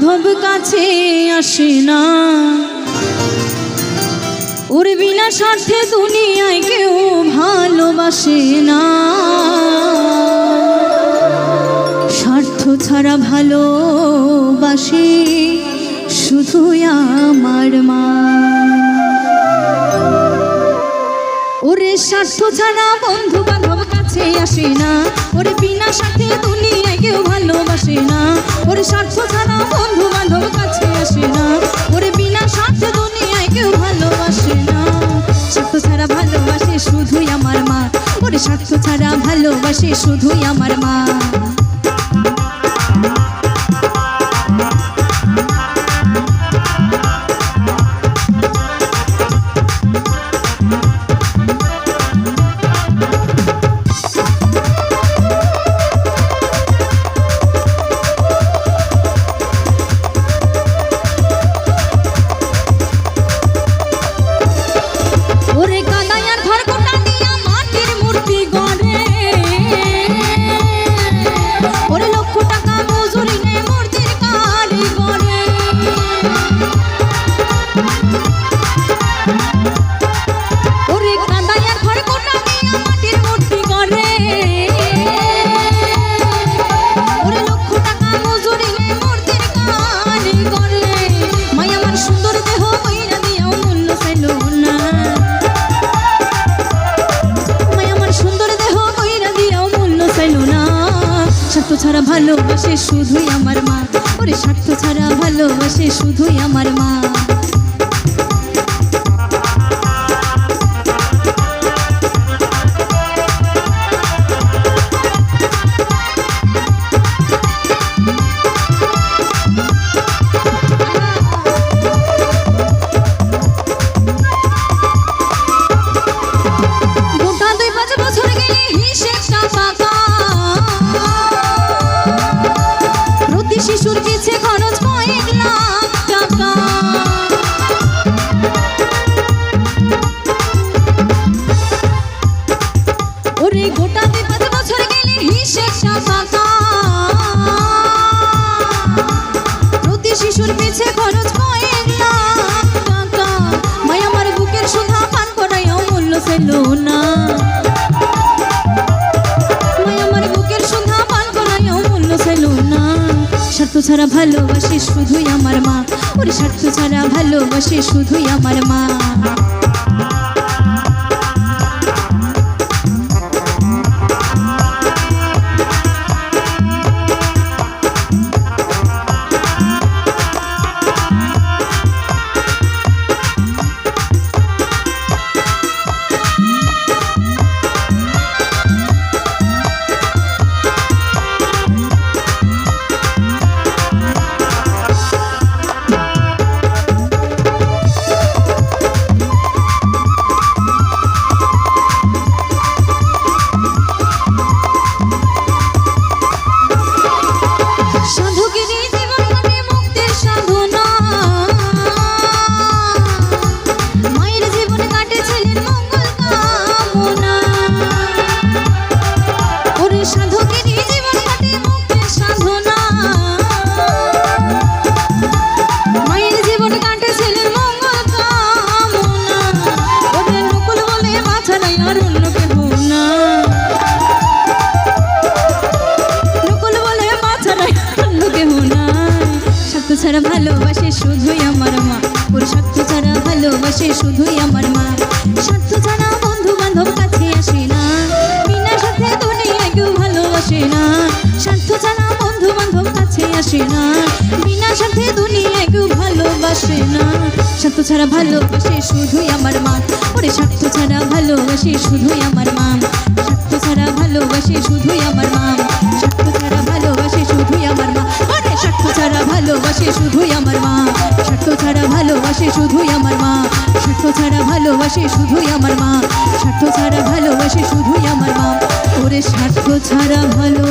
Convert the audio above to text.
বান্ধব কাছে আসে না, ওর বিনা স্বার্থে দুনিয়ায় কেউ ভালোবাসে না। স্বার্থ ছাড়া ভালোবাসে শুধু আমার মা। ওরে স্বার্থ ছাড়া বন্ধু বান্ধব কাছে আসে না, ওরে বিনা স্বার্থে দুনিয়ায় কেউ ভালোবাসে না। ওরে স্বার্থ ছাড়া বন্ধু বান্ধব কাছে আসে না, ওরে বিনা স্বার্থে দুনিয়ায় কেউ ভালোবাসে না। স্বার্থ ছাড়া ভালোবাসে শুধুই আমার মা, ওরে স্বার্থ ছাড়া ভালোবাসে শুধুই আমার মা। স্বার্থ ছাড়া ভালোবাসে শুধুই আমার মা, ওরে স্বার্থ ছাড়া ভালোবাসে শুধুই আমার মা। শিশুর পিছে খরচ কয়েক লাখ টাকা, ওরে গোটা 2-5 বছর গেলে হিসেবটা ফাঁকা। প্রতি শিশুর পিছে খরচ কয়েক লাখ টাকা, মাই আমার বুকের সুধা পান করাই অমূল্য ছিল না। স্বার্থ ছাড়া ভালোবাসে শুধুই আমার মা, ওরে স্বার্থ ছাড়া ভালোবাসে শুধুই আমার মা। ছাড়া ভালোবাসে শুধুই আমার মা, ওর স্বার্থ ছাড়া ভালোবাসে শুধুই আমার মা। স্বার্থ ছাড়া বন্ধু বান্ধব কাছে আসে না, বিনা স্বার্থে দুনিয়ায় কেউ ভালোবাসে না। স্বার্থ ছাড়া বন্ধু বান্ধব কাছে আসে না, বিনা স্বার্থে দুনিয়ায় কেউ ভালোবাসে না। স্বার্থ ছাড়া ভালোবাসে শুধুই আমার মা, ওরে স্বার্থ ছাড়া ভালোবাসে শুধুই আমার মা। স্বার্থ ছাড়া ভালোবাসে শুধুই আমার মা, স্বার্থ ছাড়া ভালোবাসে শুধুই আমার মা। স্বার্থ ছাড়া ভালোবাসে শুধুই আমার মা, স্বার্থ ছাড়া ভালোবাসে শুধুই আমার মা। স্বার্থ ছাড়া ভালোবাসে শুধুই আমার মা, স্বার্থ ছাড়া ভালোবাসে শুধুই আমার মা। ওরে স্বার্থ ছাড়া ভালো